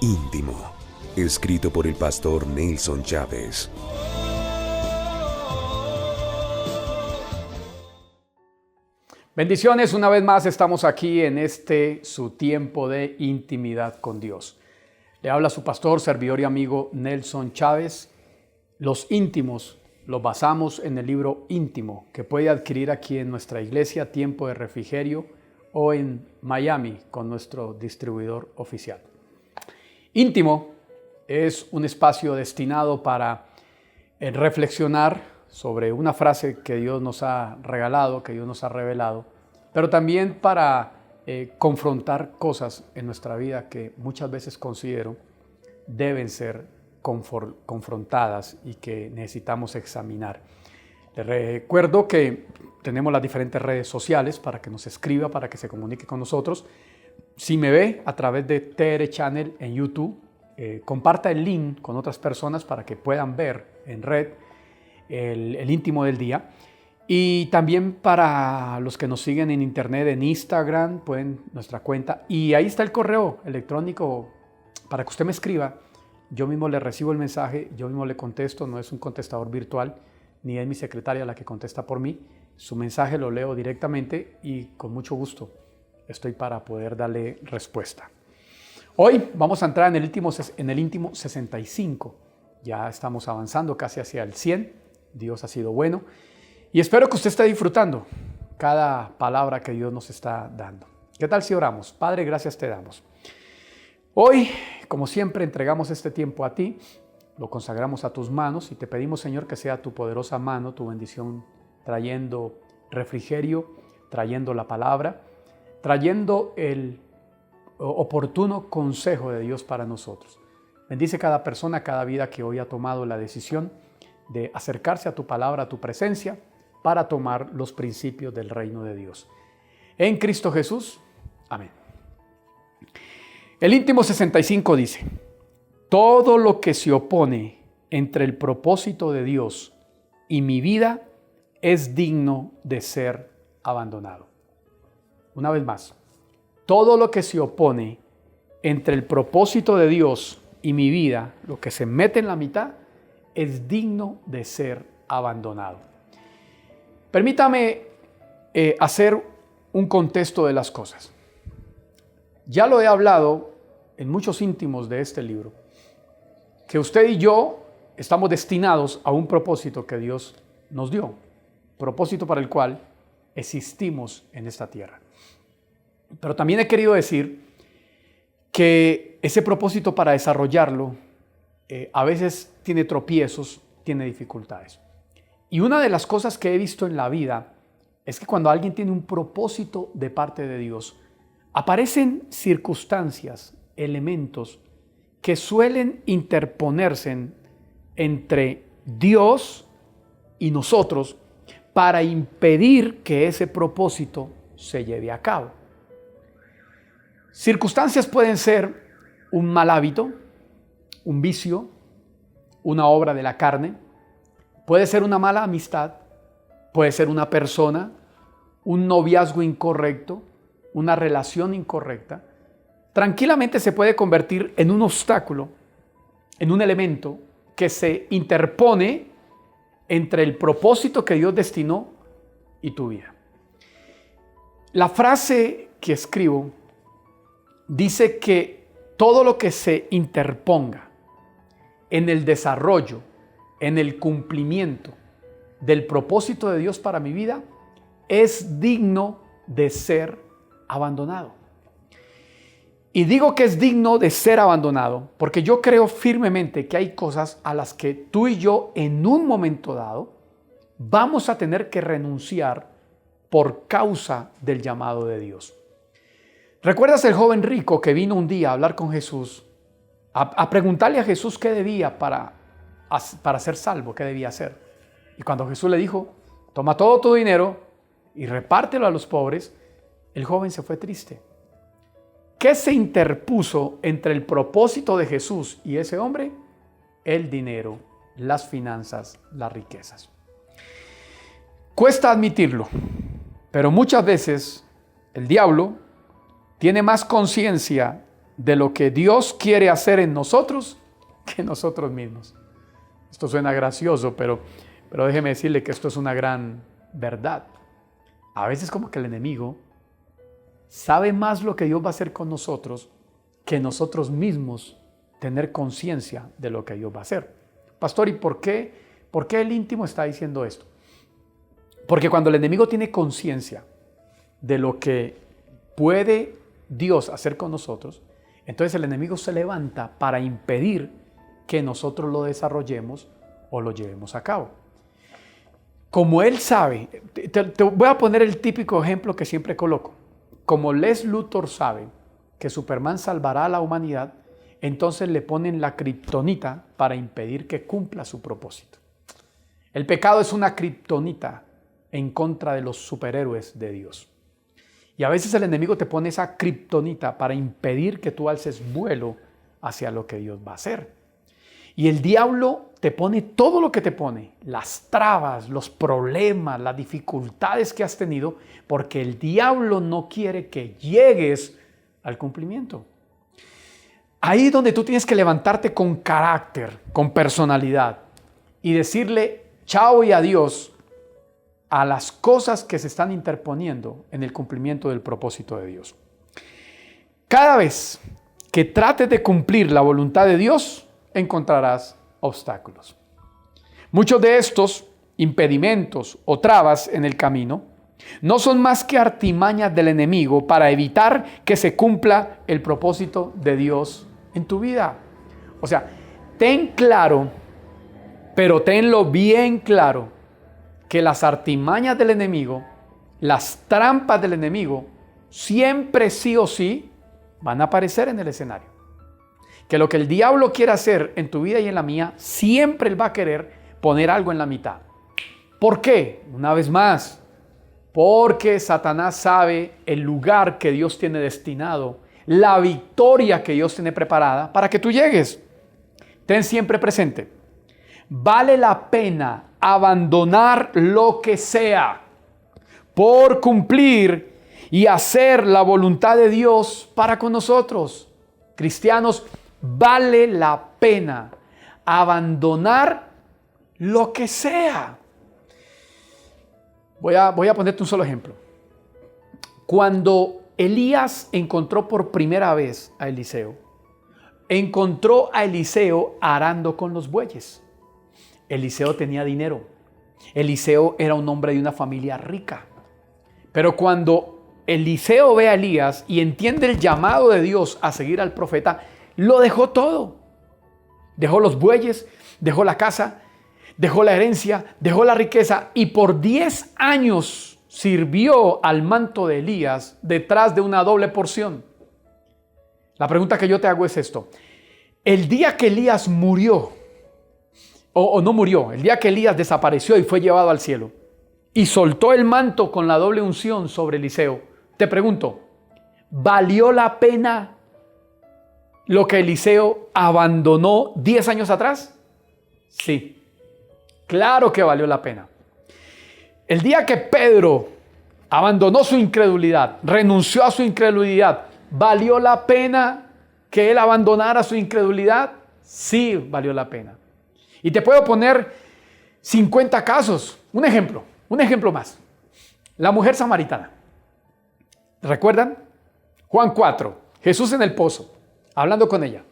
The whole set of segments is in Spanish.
Íntimo, escrito por el pastor Nelson Chávez. Bendiciones, una vez más estamos aquí en su tiempo de intimidad con Dios. Le habla su pastor, servidor y amigo Nelson Chávez. Los íntimos los basamos en el libro Íntimo, que puede adquirir aquí en nuestra iglesia Tiempo de Refrigerio o en Miami con nuestro distribuidor oficial. Íntimo es un espacio destinado para reflexionar sobre una frase que Dios nos ha regalado, que Dios nos ha revelado, pero también para confrontar cosas en nuestra vida que muchas veces considero deben ser confrontadas y que necesitamos examinar. Les recuerdo que tenemos las diferentes redes sociales para que nos escriba, para que se comunique con nosotros. Si me ve a través de TR Channel en YouTube, comparta el link con otras personas para que puedan ver en red el íntimo del día. Y también para los que nos siguen en internet, en Instagram, pueden nuestra cuenta. Y ahí está el correo electrónico para que usted me escriba. Yo mismo le recibo el mensaje, yo mismo le contesto. No es un contestador virtual, ni es mi secretaria la que contesta por mí. Su mensaje lo leo directamente y con mucho gusto estoy para poder darle respuesta. Hoy vamos a entrar en el íntimo 65. Ya estamos avanzando casi hacia el 100. Dios ha sido bueno. Y espero que usted esté disfrutando cada palabra que Dios nos está dando. ¿Qué tal si oramos? Padre, gracias te damos. Hoy, como siempre, entregamos este tiempo a ti. Lo consagramos a tus manos y te pedimos, Señor, que sea tu poderosa mano, tu bendición, trayendo refrigerio, trayendo la palabra, trayendo el oportuno consejo de Dios para nosotros. Bendice cada persona, cada vida que hoy ha tomado la decisión de acercarse a tu palabra, a tu presencia, para tomar los principios del reino de Dios. En Cristo Jesús. Amén. El íntimo 65 dice: todo lo que se opone entre el propósito de Dios y mi vida es digno de ser abandonado. Una vez más, todo lo que se opone entre el propósito de Dios y mi vida, lo que se mete en la mitad, es digno de ser abandonado. Permítame hacer un contexto de las cosas. Ya lo he hablado en muchos íntimos de este libro, que usted y yo estamos destinados a un propósito que Dios nos dio, propósito para el cual existimos en esta tierra. Pero también he querido decir que ese propósito, para desarrollarlo, a veces tiene tropiezos, tiene dificultades. Y una de las cosas que he visto en la vida es que cuando alguien tiene un propósito de parte de Dios, aparecen circunstancias, elementos que suelen interponerse entre Dios y nosotros para impedir que ese propósito se lleve a cabo. Circunstancias pueden ser un mal hábito, un vicio, una obra de la carne, puede ser una mala amistad, puede ser una persona, un noviazgo incorrecto, una relación incorrecta. Tranquilamente se puede convertir en un obstáculo, en un elemento que se interpone entre el propósito que Dios destinó y tu vida. La frase que escribo dice que todo lo que se interponga en el desarrollo, en el cumplimiento del propósito de Dios para mi vida, es digno de ser abandonado. Y digo que es digno de ser abandonado porque yo creo firmemente que hay cosas a las que tú y yo en un momento dado vamos a tener que renunciar por causa del llamado de Dios. ¿Recuerdas el joven rico que vino un día a hablar con Jesús, a preguntarle a Jesús qué debía para ser salvo, qué debía hacer? Y cuando Jesús le dijo, toma todo tu dinero y repártelo a los pobres, el joven se fue triste. ¿Qué se interpuso entre el propósito de Jesús y ese hombre? El dinero, las finanzas, las riquezas. Cuesta admitirlo, pero muchas veces el diablo tiene más conciencia de lo que Dios quiere hacer en nosotros que nosotros mismos. Esto suena gracioso, pero déjeme decirle que esto es una gran verdad. A veces como que el enemigo sabe más lo que Dios va a hacer con nosotros que nosotros mismos tener conciencia de lo que Dios va a hacer. Pastor, ¿y por qué el íntimo está diciendo esto? Porque cuando el enemigo tiene conciencia de lo que puede Dios hacer con nosotros, entonces el enemigo se levanta para impedir que nosotros lo desarrollemos o lo llevemos a cabo. Como él sabe, te voy a poner el típico ejemplo que siempre coloco. Como Lex Luthor sabe que Superman salvará a la humanidad, entonces le ponen la kriptonita para impedir que cumpla su propósito. El pecado es una kriptonita en contra de los superhéroes de Dios. Y a veces el enemigo te pone esa kriptonita para impedir que tú alces vuelo hacia lo que Dios va a hacer. Y el diablo te pone todo lo que te pone, las trabas, los problemas, las dificultades que has tenido, porque el diablo no quiere que llegues al cumplimiento. Ahí es donde tú tienes que levantarte con carácter, con personalidad y decirle chao y adiós a las cosas que se están interponiendo en el cumplimiento del propósito de Dios. Cada vez que trates de cumplir la voluntad de Dios, encontrarás obstáculos. Muchos de estos impedimentos o trabas en el camino no son más que artimañas del enemigo para evitar que se cumpla el propósito de Dios en tu vida. O sea, ten claro, pero tenlo bien claro, que las artimañas del enemigo, las trampas del enemigo, siempre sí o sí van a aparecer en el escenario. Que lo que el diablo quiere hacer en tu vida y en la mía, siempre él va a querer poner algo en la mitad. ¿Por qué? Una vez más, porque Satanás sabe el lugar que Dios tiene destinado, la victoria que Dios tiene preparada para que tú llegues. Ten siempre presente, vale la pena abandonar lo que sea por cumplir y hacer la voluntad de Dios para con nosotros. Cristianos, vale la pena abandonar lo que sea. Voy a ponerte un solo ejemplo. Cuando Elías encontró por primera vez a Eliseo, encontró a Eliseo arando con los bueyes. Eliseo tenía dinero. Eliseo era un hombre de una familia rica. Pero cuando Eliseo ve a Elías y entiende el llamado de Dios a seguir al profeta, lo dejó todo. Dejó los bueyes, dejó la casa, dejó la herencia, dejó la riqueza y por 10 años sirvió al manto de Elías detrás de una doble porción. La pregunta que yo te hago es esto. El día que Elías murió, o no murió, el día que Elías desapareció y fue llevado al cielo y soltó el manto con la doble unción sobre Eliseo, te pregunto, ¿valió la pena lo que Eliseo abandonó 10 años atrás? Sí, claro que valió la pena. El día que Pedro abandonó su incredulidad, renunció a su incredulidad, ¿valió la pena que él abandonara su incredulidad? Sí, valió la pena. Y te puedo poner 50 casos. Un ejemplo más. La mujer samaritana. ¿Recuerdan? Juan 4, Jesús en el pozo, hablando con ella.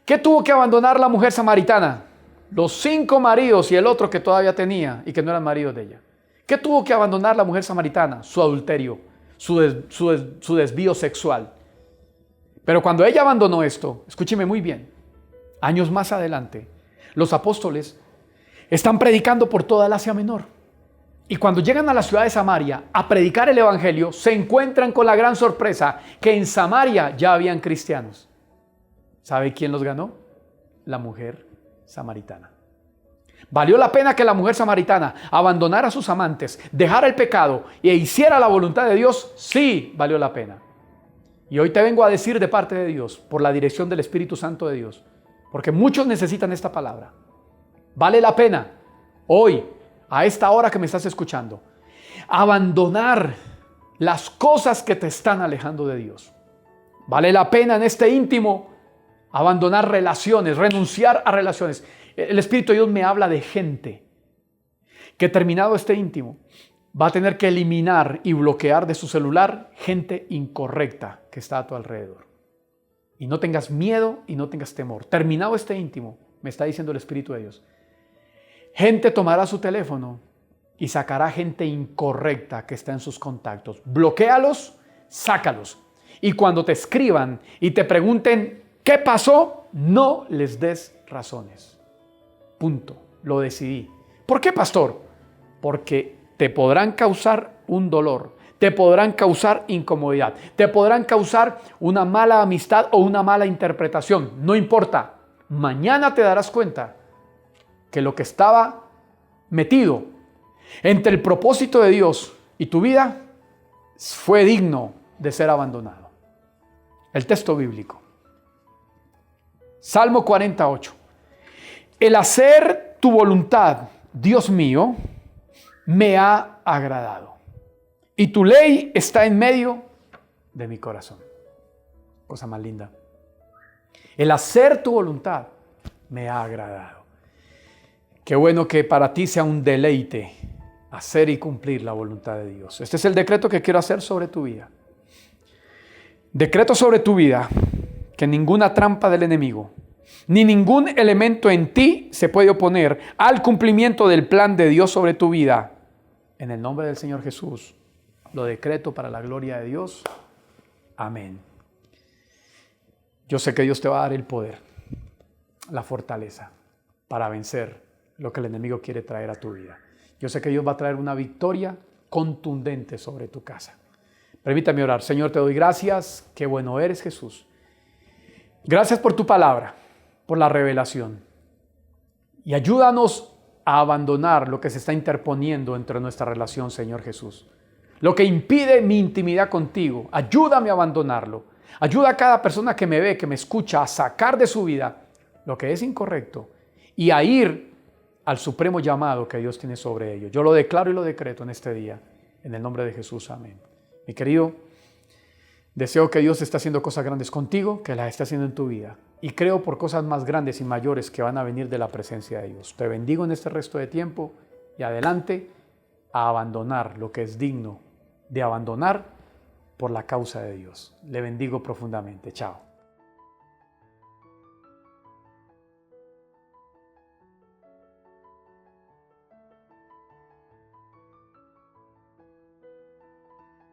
¿Qué tuvo que abandonar la mujer samaritana? Los 5 maridos y el otro que todavía tenía y que no eran maridos de ella. ¿Qué tuvo que abandonar la mujer samaritana? Su adulterio, su desvío sexual. Pero cuando ella abandonó esto, escúcheme muy bien, años más adelante, los apóstoles están predicando por toda el Asia Menor. Y cuando llegan a la ciudad de Samaria a predicar el evangelio, se encuentran con la gran sorpresa que en Samaria ya habían cristianos. ¿Sabe quién los ganó? La mujer samaritana. ¿Valió la pena que la mujer samaritana abandonara a sus amantes, dejara el pecado e hiciera la voluntad de Dios? Sí, valió la pena. Y hoy te vengo a decir de parte de Dios, por la dirección del Espíritu Santo de Dios, porque muchos necesitan esta palabra. Vale la pena hoy, a esta hora que me estás escuchando, abandonar las cosas que te están alejando de Dios. Vale la pena en este íntimo abandonar relaciones, renunciar a relaciones. El Espíritu de Dios me habla de gente que terminado este íntimo va a tener que eliminar y bloquear de su celular gente incorrecta que está a tu alrededor. Y no tengas miedo y no tengas temor. Terminado este íntimo, me está diciendo el Espíritu de Dios, gente tomará su teléfono y sacará gente incorrecta que está en sus contactos. Bloquéalos, sácalos. Y cuando te escriban y te pregunten qué pasó, no les des razones. Punto. Lo decidí. ¿Por qué, pastor? Porque te podrán causar un dolor, te podrán causar incomodidad, te podrán causar una mala amistad o una mala interpretación. No importa. Mañana te darás cuenta que lo que estaba metido entre el propósito de Dios y tu vida fue digno de ser abandonado. El texto bíblico. Salmo 48. El hacer tu voluntad, Dios mío, me ha agradado. Y tu ley está en medio de mi corazón. Cosa más linda. El hacer tu voluntad me ha agradado. Qué bueno que para ti sea un deleite hacer y cumplir la voluntad de Dios. Este es el decreto que quiero hacer sobre tu vida. Decreto sobre tu vida que ninguna trampa del enemigo, ni ningún elemento en ti se puede oponer al cumplimiento del plan de Dios sobre tu vida. En el nombre del Señor Jesús, lo decreto para la gloria de Dios. Amén. Yo sé que Dios te va a dar el poder, la fortaleza para vencer lo que el enemigo quiere traer a tu vida. Yo sé que Dios va a traer una victoria contundente sobre tu casa. Permítame orar. Señor, te doy gracias. Qué bueno eres, Jesús. Gracias por tu palabra, por la revelación. Y ayúdanos a abandonar lo que se está interponiendo entre nuestra relación, Señor Jesús. Lo que impide mi intimidad contigo, ayúdame a abandonarlo. Ayuda a cada persona que me ve, que me escucha, a sacar de su vida lo que es incorrecto y a ir al supremo llamado que Dios tiene sobre ellos. Yo lo declaro y lo decreto en este día, en el nombre de Jesús. Amén. Mi querido, deseo que Dios esté haciendo cosas grandes contigo, que las esté haciendo en tu vida. Y creo por cosas más grandes y mayores que van a venir de la presencia de Dios. Te bendigo en este resto de tiempo y adelante a abandonar lo que es digno de abandonar por la causa de Dios. Le bendigo profundamente. Chao.